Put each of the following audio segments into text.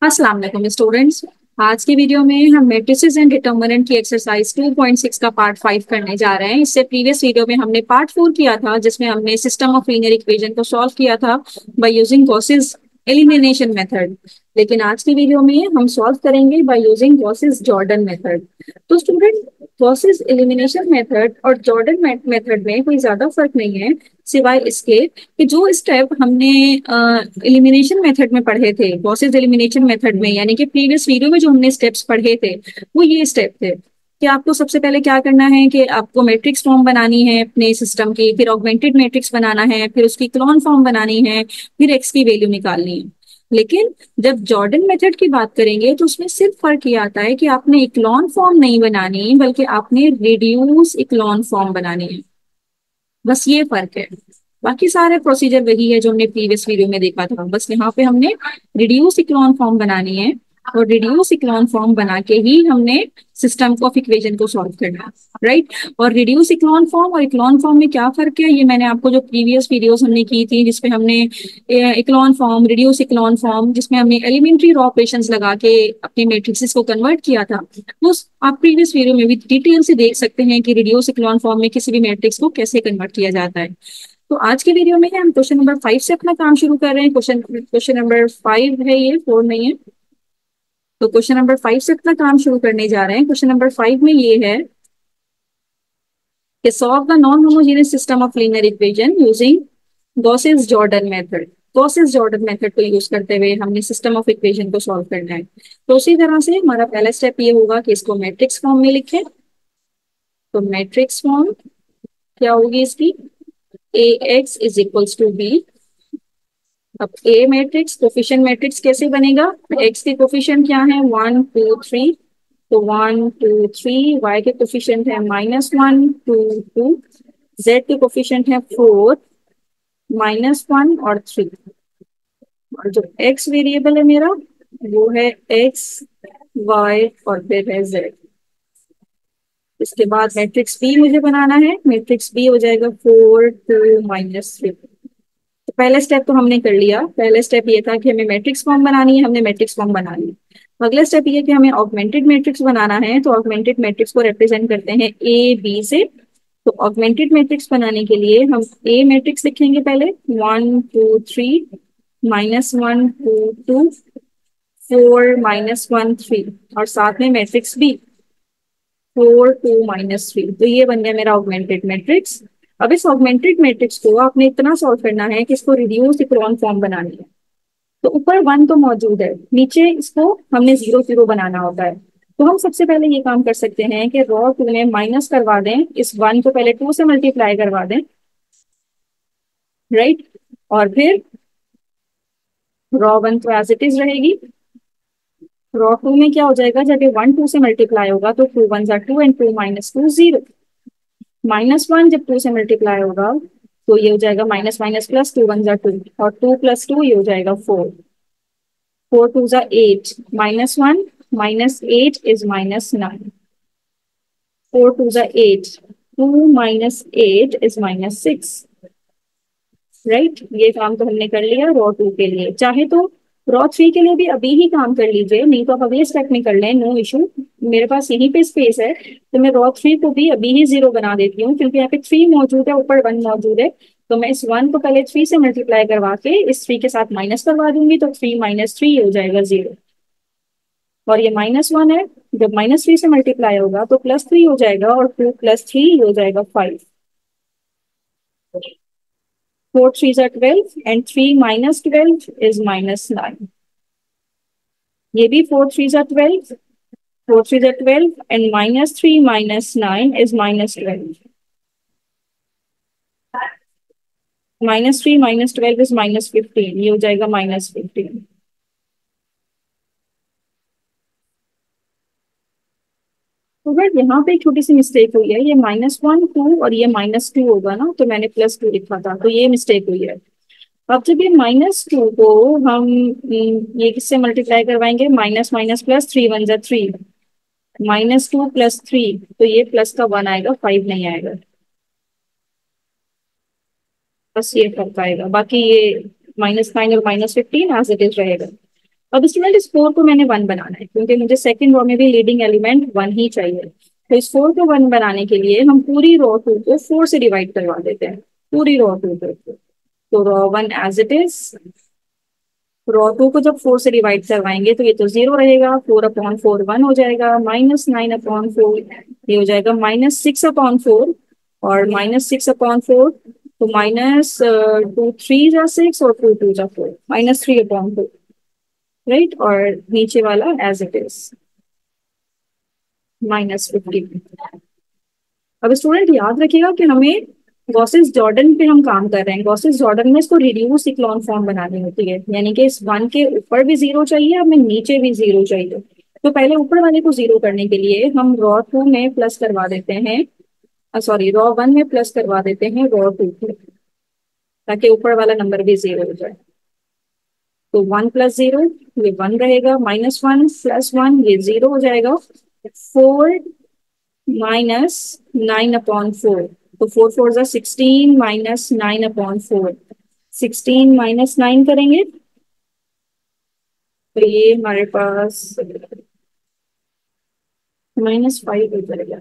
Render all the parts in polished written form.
अस्सलाम वालेकुम स्टूडेंट्स। आज की वीडियो में हम मैट्रिसेस एंड डिटर्मिनेंट की एक्सरसाइज 2.6 का पार्ट 5 करने जा रहे हैं। इससे प्रीवियस वीडियो में हमने पार्ट 4 किया था, जिसमें हमने सिस्टम ऑफ लीनियर इक्वेशन को सॉल्व किया था by using Gauss's elimination method. लेकिन आज की वीडियो में हम सॉल्व करेंगे by using Gauss's Jordan method. तो स्टूडेंट, गॉसेस एलिमिनेशन मेथड और जॉर्डन मेथड में कोई ज्यादा फर्क नहीं है, सिवाय इसके कि जो स्टेप हमने एलिमिनेशन मेथड में पढ़े थे, गॉसेस एलिमिनेशन मेथड में, यानी कि प्रीवियस वीडियो में जो हमने स्टेप्स पढ़े थे वो ये स्टेप थे कि आपको सबसे पहले क्या करना है कि आपको मैट्रिक्स फॉर्म बनानी है अपने सिस्टम की, फिर ऑगमेंटेड मैट्रिक्स बनाना है, फिर उसकी क्लोन फॉर्म बनानी है, फिर एक्स की वैल्यू निकालनी है। लेकिन जब जॉर्डन मेथड की बात करेंगे तो उसमें सिर्फ फर्क ये आता है कि आपने इक्लॉन फॉर्म नहीं बनानी, बल्कि आपने रिड्यूस इक्लॉन फॉर्म बनानी है। बस ये फर्क है। बाकी सारे प्रोसीजर वही है जो हमने प्रीवियस वीडियो में देखा था। बस यहाँ पे हमने रिड्यूस इक्लॉन फॉर्म बनानी है, और रिड्यूस इक्लॉन फॉर्म बना के ही हमने सिस्टम ऑफ इक्वेशन को सॉल्व करना है, राइट। और रिड्यूस इक्लॉन फॉर्म और इक्लॉन फॉर्म में क्या फर्क है, ये मैंने आपको जो प्रीवियस वीडियोस हमने की थी, जिसपे हमने इक्लॉन फॉर्म, रिड्यूस इक्लॉन फॉर्म, जिसमें हमने एलिमेंट्री रॉ ऑपरेशंस लगा के अपने मैट्रिक्सेस को कन्वर्ट किया था, वो आप प्रीवियस वीडियो में भी डिटेल से देख सकते हैं कि रिड्यूस इक्लॉन फॉर्म में किसी भी मैट्रिक्स को कैसे कन्वर्ट किया जाता है। तो आज के वीडियो में हम क्वेश्चन नंबर 5 से अपना काम शुरू कर रहे हैं। क्वेश्चन क्वेश्चन नंबर 5 है, ये 4 नहीं है। तो क्वेश्चन नंबर 5 से अपना काम शुरू करने जा रहे हैं। क्वेश्चन नंबर 5 में ये है कि solve the non homogeneous system of linear equation using Gauss's Jordan method. Gauss's Jordan method को यूज करते हुए हमने सिस्टम ऑफ इक्वेशन को सॉल्व करना है। तो उसी तरह से हमारा पहला स्टेप ये होगा कि इसको मैट्रिक्स फॉर्म में लिखें। तो मैट्रिक्स फॉर्म क्या होगी इसकी, a x is equals to b. अब ए मैट्रिक्स, कोफिशिएंट मैट्रिक्स कैसे बनेगा, एक्स के कोफिशिएंट क्या है, 1 2 3। तो 1 2 3, वाई के कोफिशिएंट है -1 2 2, जेड के कोफिशिएंट है 4 -1 और 3। और जो एक्स वेरिएबल है मेरा, वो है एक्स, वाई और फिर है जेड। इसके बाद मैट्रिक्स बी मुझे बनाना है। मैट्रिक्स बी हो जाएगा 4 2 -3। तो पहला स्टेप तो हमने कर लिया। पहला स्टेप ये था कि हमें मैट्रिक्स फॉर्म बनानी है, हमने मैट्रिक्स फॉर्म बना ली। अगला स्टेप ये कि हमें ऑगमेंटेड मैट्रिक्स बनाना है। तो ऑगमेंटेड मैट्रिक्स को रिप्रेजेंट करते हैं ए बी से। तो ऑगमेंटेड मैट्रिक्स बनाने के लिए हम ए मैट्रिक्स लिखेंगे पहले, 1 2 3 -1 2 2, 4 -1 3, और साथ में मैट्रिक्स बी 4 2 -3। तो ये बन गया मेरा ऑगमेंटेड मैट्रिक्स। अब इस ऑगमेंटेड मैट्रिक्स को आपने इतना सॉल्व करना है कि इसको रिड्यूस इक्लॉन फॉर्म बनानी है। तो ऊपर 1 तो मौजूद है, नीचे इसको हमने 0 0 बनाना होता है। तो हम सबसे पहले ये काम कर सकते हैं कि रॉ 2 में माइनस करवा दें, इस 1 को पहले 2 से मल्टीप्लाई करवा दें, राइट। और फिर रॉ 1 तो एज इट इज रहेगी। रॉ 2 में क्या हो जाएगा, जब ये 1 2 से मल्टीप्लाई होगा तो 2 1 2 एंड 2 -2 0। -1 जब 2 से मल्टीप्लाई होगा तो ये हो जाएगा माइनस माइनस प्लस, 2 1 2, और 2 + 2 ये हो जाएगा 4। 4 2 8, -1 -8 इज -9। 4 2 8, 2 -8 is -6, right. ये काम तो हमने कर लिया रॉ 2 के लिए। चाहे तो रॉ 3 के लिए भी अभी ही काम कर लीजिए, नहीं तो आप अगले स्टेप में कर लें, नो इशू। मेरे पास यहीं पे स्पेस है, तो मैं रॉ 3 को भी अभी ही 0 बना देती हूँ, क्योंकि यहाँ पे 3 मौजूद है, ऊपर 1 मौजूद है। तो मैं इस 1 को पहले 3 से मल्टीप्लाई करवा के इस 3 के साथ माइनस करवा दूंगी, तो 3 -3 हो जाएगा 0। और ये -1 है, जब -3 से मल्टीप्लाई होगा तो +3 हो जाएगा, और 2 + 3 हो जाएगा 5। 4 3 12, एंड 3 -12 इज -9। ये भी 4 3 12, 4 3 12, एंड -3 -9 इज -12। -3 -12 इज -15, ये हो जाएगा -15। तो बट यहाँ पे एक छोटी सी मिस्टेक हुई है, ये -1 2 और ये -2 होगा ना, तो मैंने +2 लिखा था, तो ये मिस्टेक हुई है। अब जब ये -2 को हम ये किससे मल्टीप्लाई करवाएंगे, माइनस माइनस प्लस, 3 1 3, -2 + 3, तो ये प्लस का 1 आएगा, 5 नहीं आएगा। बस ये फर्क आएगा, बाकी ये -9 और -15 एज इट इज रहेगा। अब स्टूडेंट इस 4 को मैंने 1 बनाना है क्योंकि मुझे सेकंड रो में भी लीडिंग एलिमेंट 1 ही चाहिए। तो इस 4 को 1 बनाने के लिए हम पूरी रो 2 को 4 से डिवाइड करवा देते हैं, पूरी रो 2 को। तो रो 1 एज इट इज, रो 2 को जब 4 से डिवाइड करवाएंगे तो ये तो 0 रहेगा, 4/4 1 हो जाएगा, -9/4 ये हो जाएगा -6/4, और -6/4 तो -2 3 जा 6 और 2 2 जा 4, -3/4, राइट। और नीचे वाला एज इट इज -50। अब स्टूडेंट याद रखिएगा कि हमें गॉसेस जॉर्डन पे हम काम कर रहे हैं। गॉसेस जॉर्डन में इसको रिड्यूस इक्लॉन फॉर्म बनानी होती है, यानी कि इस 1 के ऊपर भी 0 चाहिए, हमें नीचे भी 0 चाहिए। तो पहले ऊपर वाले को 0 करने के लिए हम रो 2 में प्लस करवा देते हैं, सॉरी रो 1 में प्लस करवा देते हैं रो 2 को, ताकि ऊपर वाला नंबर भी 0 हो जाए। तो 1 + 0 ये 1 रहेगा, -1 + 1 ये 0 हो जाएगा, 4 -9/4, तो 4 4 जा 16 -9/4, 16 -9 करेंगे तो ये हमारे पास -5 हो जाएगा।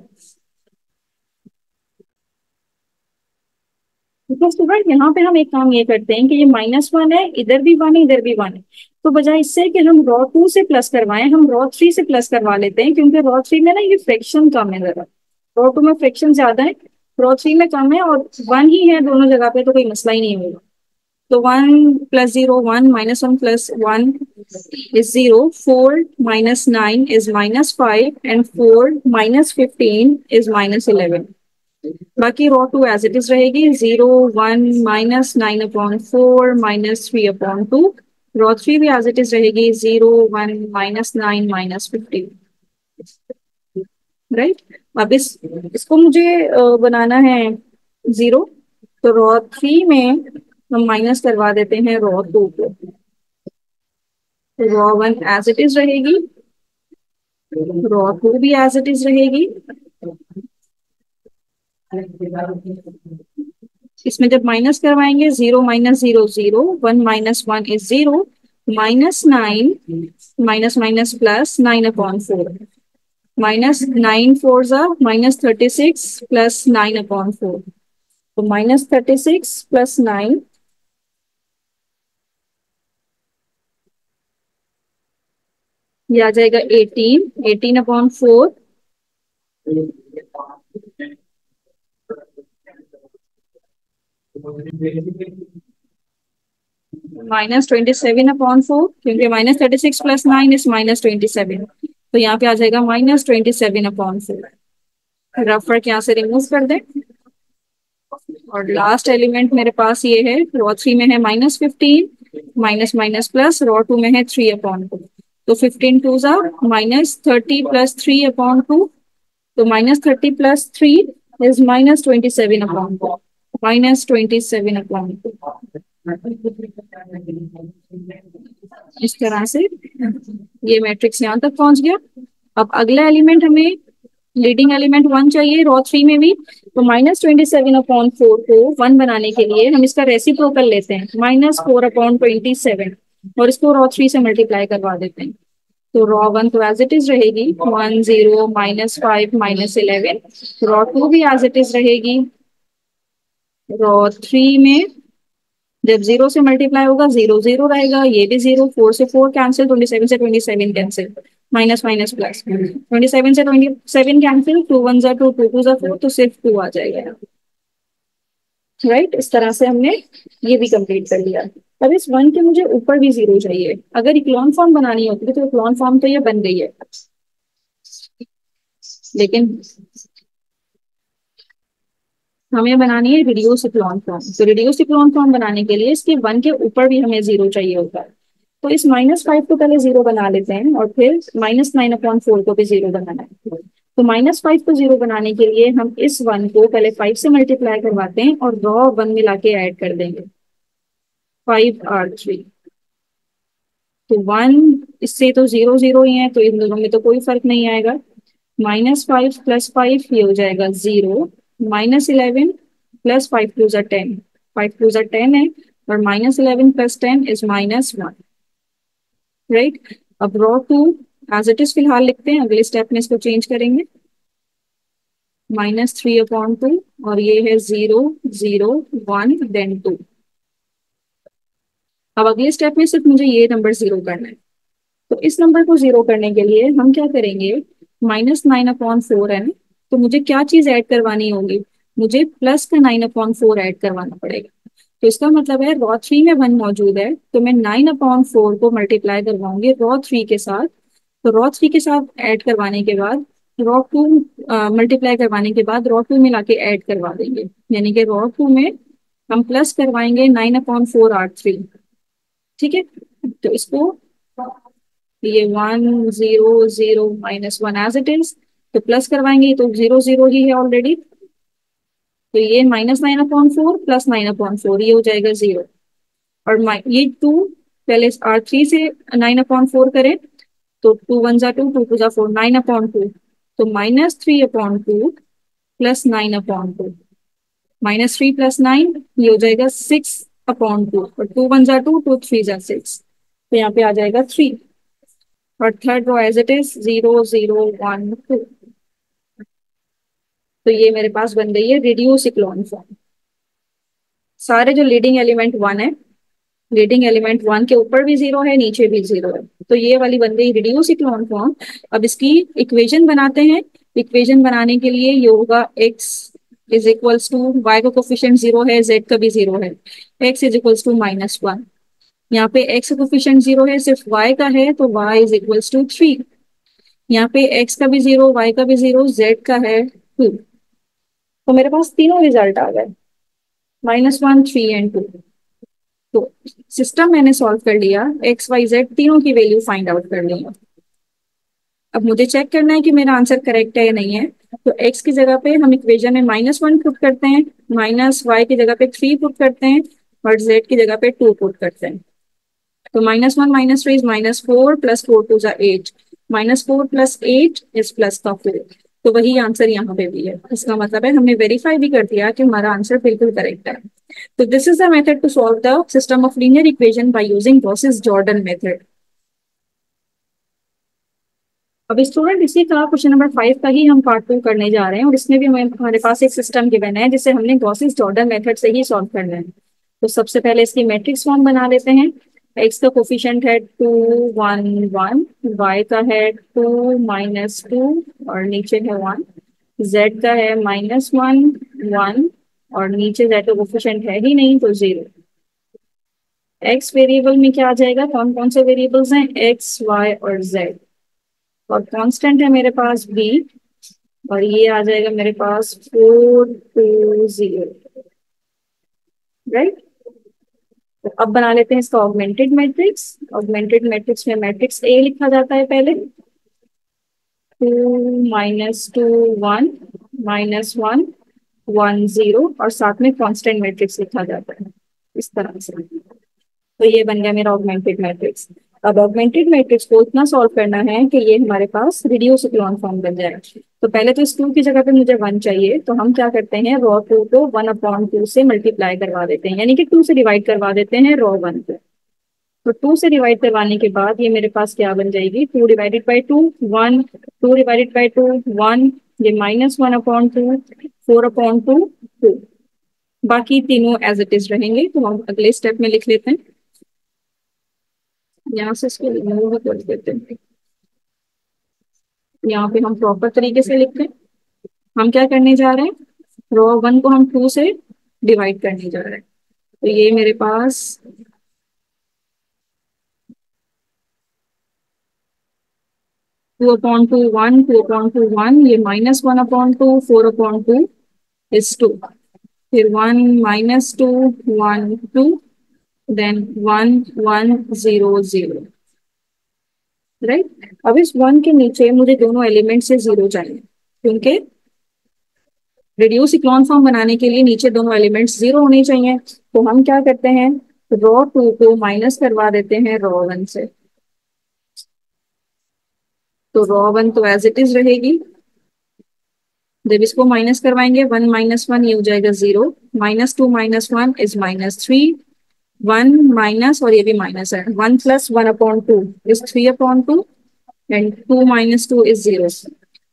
तो स्टूडेंट यहाँ पे हम एक काम ये करते हैं कि ये -1 है, इधर भी 1 है, इधर भी 1 है, तो बजाय इससे कि हम रो 2 से प्लस करवाएं, हम रो 3 से प्लस करवा लेते हैं, क्योंकि रो 3 में ना ये फ्रैक्शन कम है जरा, रो 2 में फ्रैक्शन ज्यादा है, रो 3 में कम है, और 1 ही है दोनों जगह पे, तो कोई मसला ही नहीं होगा। तो 1 + 0 1, -1 + 1 is 0, 4 -9 is -5, and 4 -15 is -11। बाकी रो 2 एज इट इज रहेगी, 0 1 -9/4 -3/2। रो 3 भी एज इट इज रहेगी, 0 1 -9 -15, राइट। अब इसको मुझे बनाना है 0, तो रो 3 में हम माइनस करवा देते हैं रो 2 को, रो 1 एज इट इज रहेगी, रो 2 भी एज इट इज रहेगी। इसमें जब माइनस करवाएंगे, 0 -0 0, 1 -1 is 0, -9 minus minus plus 9/4, -9 4 -36 plus 9/4, तो -36 प्लस 9 ये आ जाएगा 18, 18/4 -27/4, क्योंकि -36 प्लस 9 इज -27, तो यहाँ पे आ जाएगा -27/4। रफ वर्क यहाँ से रिमूव कर दें, और लास्ट एलिमेंट मेरे पास ये है, रो 3 में है -15, माइनस माइनस प्लस, रो 2 में है 3/2, तो 15 2 जा -30 प्लस 3/2, तो -30 प्लस 3 इज -27/2, -27/2। इस तरह से ये मैट्रिक्स यहाँ तक पहुंच गया। अब अगला एलिमेंट हमें लीडिंग एलिमेंट 1 चाहिए रो 3 में भी, तो -27/4 को 1 बनाने के लिए हम इसका रेसिप्रोकल लेते हैं, -4/27, और इसको रो 3 से मल्टीप्लाई करवा देते हैं। तो रो 1 तो एज इट इज रहेगी, 1 0 -5 -11, रो 2 भी एज इट इज रहेगी, रो 3 में जब 0 से मल्टीप्लाई होगा 0 0 रहेगा, ये भी 0, 4 से 4 कैंसिल, 27 से 27 कैंसिल, माइनस माइनस प्लस, 27 से 27 कैंसिल, 2 1 जा 2, 2 2 जा 4, तो सिर्फ 2 आ जाएगा, राइट। इस तरह से हमने ये भी कंप्लीट कर लिया। अब इस 1 के मुझे ऊपर भी 0 चाहिए, अगर इक्लॉन फॉर्म बनानी होती है तो इक्लॉन फॉर्म तो ये बन गई है, लेकिन हमें बनानी है रिड्यूस इक्लॉन फॉर्म। तो रिड्यूस इक्लॉन फॉर्म बनाने के लिए इसके 1 के ऊपर भी हमें 0 चाहिए होता है, तो इस -5 को पहले 0 बना लेते हैं, और फिर -9/4 को भी 0 बनाना है। तो -5 को 0 बनाने के लिए हम इस 1 को पहले 5 से मल्टीप्लाई करवाते हैं, और रो 1 मिला के ऐड कर देंगे, 5 R3। तो 1 इससे तो 0 0 ही है, तो इन दोनों में तो कोई फर्क नहीं आएगा, -5 + 5 ये हो जाएगा 0, -11 + 5 2 जा 10, 5 2 जा 10 है, और -11 + 10 इज -1। राइट। अब row two as it is फिलहाल लिखते हैं, अगले स्टेप में इसको चेंज करेंगे। -3/2 और ये है 0 0 1 देन 2। अब अगले स्टेप में सिर्फ मुझे ये नंबर जीरो करना है। तो इस नंबर को जीरो करने के लिए हम क्या करेंगे, -9/4 है ना, तो मुझे क्या चीज ऐड करवानी होगी, मुझे प्लस का 9/4 ऐड करवाना पड़ेगा। तो इसका मतलब है रॉ थ्री में 1 मौजूद है, तो मैं 9/4 को मल्टीप्लाई करवाऊंगी रॉ थ्री के साथ। तो रॉ थ्री के साथ ऐड करवाने के बाद रॉ टू मल्टीप्लाई करवाने के बाद रॉ टू में लाके ऐड करवा देंगे, यानी कि रॉ टू में हम प्लस करवाएंगे 9/4 R3। ठीक है, तो इसको ये 1 0 0 -1 एज इट इज, तो प्लस करवाएंगे तो 0 0 ही है ऑलरेडी। तो ये -9/4 प्लस 9/4 ये हो जाएगा 0। और ये टू, पहले R3 से 9/4 करें तो 2 1 जा 2, 2 2 जा 4, 9/2। तो -3/2 प्लस 9/2, -3 प्लस 9 ये हो जाएगा 6/2। और 2 1 जा 2, 2 3 जा 6, तो यहाँ पे आ जाएगा 3। और third row as it is 0 0 1 2। तो ये मेरे पास बन गई है रिड्यूस इक्लोन फॉर्म। सारे जो लीडिंग एलिमेंट वन है, लीडिंग एलिमेंट वन के ऊपर भी जीरो है, नीचे भी जीरो है, तो ये वाली बन गई रिड्यूस इक्लोन फॉर्म। अब इसकी इक्वेशन बनाते हैं। इक्वेशन बनाने के लिए ये होगा x is equals to, y का कोफिशिएंट जीरो है, z का भी जीरो है, x इज इक्वल्स टू -1। यहाँ पे x का कोफिशिएंट जीरो है, सिर्फ y का है, तो y इज इक्वल्स टू 3। यहाँ पे x का भी जीरो, y का भी जीरो, z का है 2। तो मेरे पास तीनों रिजल्ट आ गए, -1 3 एंड 2। तो सिस्टम मैंने सॉल्व कर लिया, एक्स वाई जेड तीनों की वैल्यू फाइंड आउट कर ली है। अब मुझे चेक करना है कि मेरा आंसर करेक्ट है या नहीं है। तो एक्स की जगह पे हम इक्वेशन में -1 पुट करते हैं, -y की जगह पे 3 पुट करते हैं, और z की जगह पे 2 पुट करते हैं। तो -1 -3 इज -4 प्लस 4 2 जा 8, -4 प्लस 8 इज प्लस का 4। तो वही आंसर यहाँ पे भी है। इसका मतलब है हमने वेरीफाई भी कर दिया कि हमारा आंसर बिल्कुल करेक्ट है। So this is the method to solve the system of linear equation by using Gauss-Jordan method. अब स्टूडेंट इसी का क्वेश्चन नंबर 5 का ही हम पार्ट 2 करने जा रहे हैं, और इसमें भी हमारे पास एक सिस्टम गिवन है जिसे हमने गॉसिस-जॉर्डन मेथड से ही सॉल्व करना है। तो सबसे पहले इसकी मैट्रिक्स फॉर्म बना लेते हैं। एक्स का कोफिशिएंट है 2 1 1, वाई का है 2 -2 और नीचे है 1, जेड का है -1 1 और नीचे जेड का कोफिशिएंट है ही नहीं, तो 0। एक्स वेरिएबल में क्या आ जाएगा, कौन कौन से वेरिएबल्स हैं, एक्स वाई और जेड। और कांस्टेंट है मेरे पास बी, और ये आ जाएगा मेरे पास 4 2 0। राइट। तो अब बना लेते हैं इसका ऑगमेंटेड मैट्रिक्स। ऑगमेंटेड मैट्रिक्स में मैट्रिक्स ए लिखा जाता है पहले, 2 -2 1 -1 1 0, और साथ में कांस्टेंट मैट्रिक्स लिखा जाता है इस तरह से। तो ये बन गया मेरा ऑगमेंटेड मैट्रिक्स। अब ऑगमेंटेड मैट्रिक्स को इतना सॉल्व करना है कि ये हमारे पास रिड्यूस इक्लोन फॉर्म बन जाए। तो पहले तो इस 2 की जगह पे मुझे 1 चाहिए, तो हम क्या करते हैं, रॉ 2 को 1/2 से मल्टीप्लाई करवा देते हैं, यानी कि 2 से डिवाइड करवा देते हैं रॉ 1 को। तो 2 से डिवाइड करवाने के बाद ये मेरे पास क्या बन जाएगी, 2 डिवाइडेड बाई 2 1, 2 डिवाइडेड बाई 2 1, ये -1/2 4/2 2। बाकी तीनों एज इट इज रहेंगे, तो हम अगले स्टेप में लिख लेते हैं। यहाँ से इसको रिमूव कर देते हैं। यहाँ पे हम प्रॉपर तरीके से लिखते हैं। हम क्या करने जा रहे हैं, रो 1 को हम 2 से डिवाइड करने जा रहे हैं। तो ये मेरे पास 2/2 1 2/2 1, ये -1/2 4/2 इज 2, फिर 1 -2 1 2, देन 1 1 0 0। राइट। अब इस 1 के नीचे मुझे दोनों एलिमेंट से 0 चाहिए, क्योंकि रिड्यूस इक्लोन फॉर्म बनाने के लिए नीचे दोनों एलिमेंट्स 0 होने चाहिए। तो हम क्या करते हैं, रॉ 2 को माइनस करवा देते हैं रॉ 1 से। तो रॉ 1 तो एज इट इज रहेगी। जब इसको माइनस करवाएंगे 1 -1 ये हो जाएगा 0, -2 -1 इज -3, वन माइनस, और ये भी माइनस है, 1 + 1/2 इज 3/2, एंड 2 - 2 इज 0।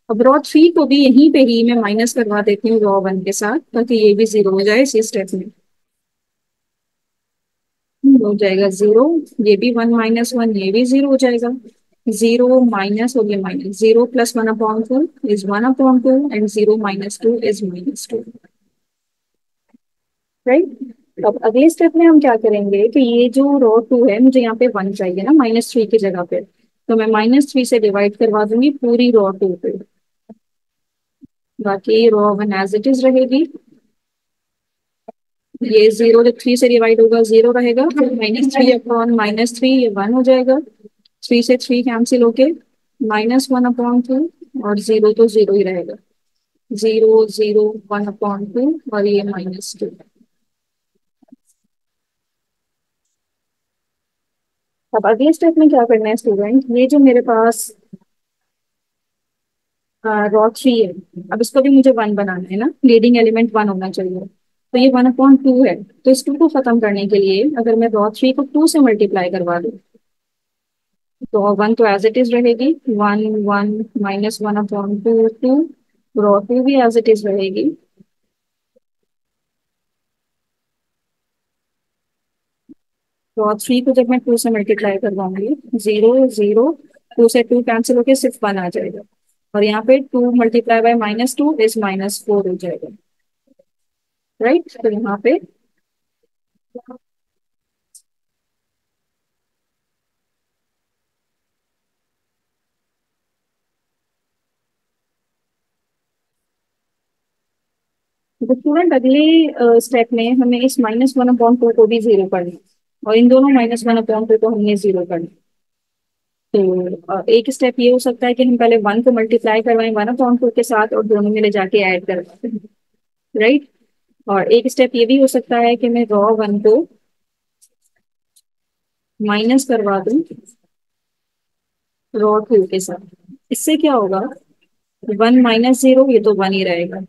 अब रॉ थ्री को भी यहीं पे ही मैं माइनस करवा देती हूँ रॉ वन के साथ, ताकि ये भी जीरो हो जाए इसी स्टेप में। हो जाएगा जीरो, ये भी 1 - 1, ये भी जीरो हो जाएगा। जीरो माइनस, और ये minus, 0 + 1/2 is 1/2, and 0 - 2 is -2। Right. अब अगले स्टेप में हम क्या करेंगे कि ये जो रो टू है, मुझे यहाँ पे वन चाहिए ना -3 की जगह पे, तो मैं -3 से डिवाइड करवा दूंगी पूरी रो टू पे। बाकी रो वन एज इट इज रहेगी। ये जीरो जब थ्री से डिवाइड होगा जीरो रहेगा, -3/-3, ये वन हो जाएगा। थ्री से थ्री कैंसिल होके -1/2, और जीरो तो जीरो ही रहेगा। 0 0 1/2, और ये -2। अब अगले स्टेप में क्या करना है स्टूडेंट, ये जो मेरे पास रॉ थ्री है, अब इसको भी मुझे वन बनाना है ना, लीडिंग एलिमेंट वन होना चाहिए। तो ये 1/2 है, तो इस टू को खत्म करने के लिए अगर मैं रॉ थ्री को टू से मल्टीप्लाई करवा दूँ, तो वन तो एज इट इज रहेगी, 1 1 -1/2 टू, रॉ टू भी एज इट इज रहेगी। रॉ थ्री को जब मैं टू से मल्टीप्लाई करवाऊंगी, 0 0, टू से टू कैंसिल होके सिर्फ वन आ जाएगा, और यहाँ पे 2 × -2 इज -4 हो जाएगा। राइट, तो यहाँ पे तो स्टूडेंट अगले स्टेप में हमें इस -1/2 को भी जीरो करना है, और इन दोनों -1/2 को हमने जीरो करना है। तो एक स्टेप ये हो सकता है कि हम पहले वन को मल्टीप्लाई करवाएं 1/2 के साथ, और दोनों में ले जाके ऐड करवाते हैं। राइट। और एक स्टेप ये भी हो सकता है कि मैं रॉ वन को माइनस करवा दूं रॉ टू के साथ। इससे क्या होगा, 1 - 0, ये तो वन ही रहेगा।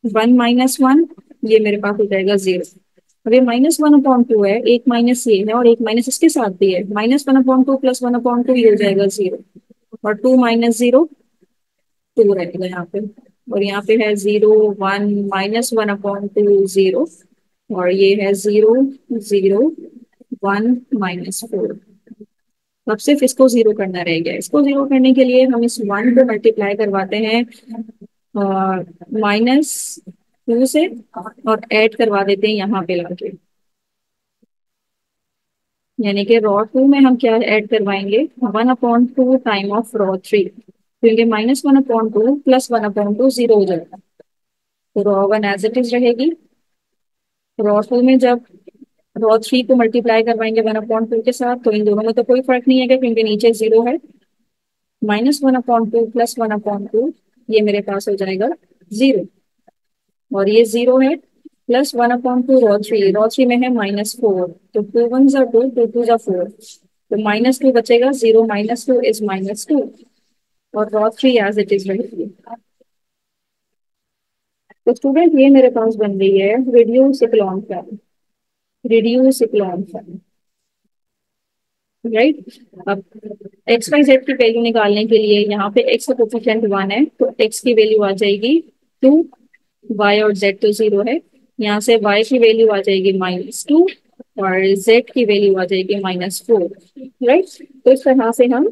1 - 1, ये मेरे पास हो जाएगा जीरो। अब ये -1/2 है, एक माइनस ये है, और एक माइनस इसके साथ भी है, -1/2 + 1/2 ये हो जाएगा जीरो, और 2 - 0 टू रहेगा यहाँ पे। और यहाँ पे है 0 1 -1/2 जीरो, और ये है 0 0 1 - 4। अब सिर्फ इसको जीरो करना रह गया। इसको जीरो करने के लिए हम इस वन को मल्टीप्लाई करवाते हैं -2 से, और ऐड करवा देते हैं यहाँ पे लाके। यानी कि रॉ टू में हम क्या ऐड करवाएंगे, 1/2 टाइम ऑफ रॉ थ्री, क्योंकि -1/2 + 1/2 जीरो हो जाएगा। तो row one as it is रहेगी। रॉ टू में जब रॉ थ्री को मल्टीप्लाई करवाएंगे 1/2 के साथ, तो इन दोनों में तो कोई फर्क नहीं है, क्योंकि नीचे जीरो है। -1/2 + 1/2, ये मेरे पास हो जाएगा जीरो, और ये जीरो है, +1/2 रॉ थ्री में है -4, तो 2 1 = 2, 2 2 = 4, तो -2 बचेगा, 0 - 2 इज -2, और row three as it is रहेगी। तो स्टूडेंट ये मेरे पास बन रही है reduce echelon form. Reduce echelon form. Right. अब एक्स वाई जेड की वैल्यू निकालने के लिए यहाँ पे एक्स का कोफिशिएंट वन है, तो एक्स की वैल्यू आ जाएगी 2, वाई और जेड तो जीरो है, यहाँ से वाई की वैल्यू आ जाएगी -2, और जेड की वैल्यू आ जाएगी -4। राइट। तो इस तरह से हम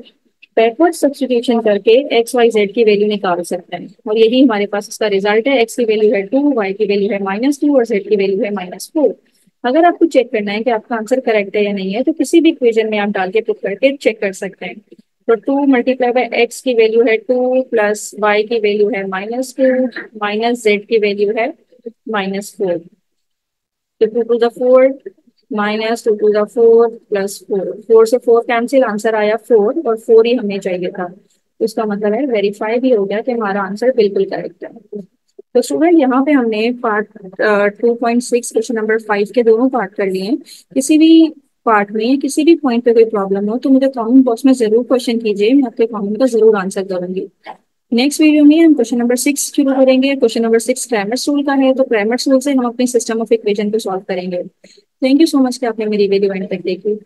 बैकवर्ड सब्स्टिट्यूशन करके एक्स वाई जेड की वैल्यू निकाल सकते हैं, और यही हमारे पास इसका रिजल्ट है। एक्स की वैल्यू है 2, वाई की वैल्यू है -2, और जेड की वैल्यू है -4। अगर आपको चेक करना है कि आपका आंसर करेक्ट है या नहीं है, तो किसी भी इक्वेशन में आप डाल के पुट करके चेक कर सकते हैं। तो 2 × एक्स की वैल्यू है 2, प्लस वाई की वैल्यू है -2, माइनस जेड की वैल्यू है -4। तो 2 to the 4, -2 to the 4 + 4, 4 से 4 कैंसिल, आंसर आया 4, और 4 ही हमें चाहिए था। तो इसका मतलब है वेरीफाई भी हो गया कि हमारा आंसर बिल्कुल करेक्ट है। तो स्टूडेंट यहाँ पे हमने पार्ट 2.6 क्वेश्चन नंबर 5 के दोनों पार्ट कर लिए हैं। किसी भी पार्ट में किसी भी पॉइंट पे कोई प्रॉब्लम हो तो मुझे कमेंट बॉक्स में जरूर क्वेश्चन कीजिए, मैं आपके कमेंट का जरूर आंसर करूंगी। नेक्स्ट वीडियो में हम क्वेश्चन नंबर 6 शुरू करेंगे। क्वेश्चन नंबर 6 क्रैमर्स रूल का है, तो क्रैमर्स रूल से हम अपने सिस्टम ऑफ इक्वेशन को सॉल्व करेंगे। थैंक यू सो मच कि आपने मेरी वीडियो एंड तक देखी।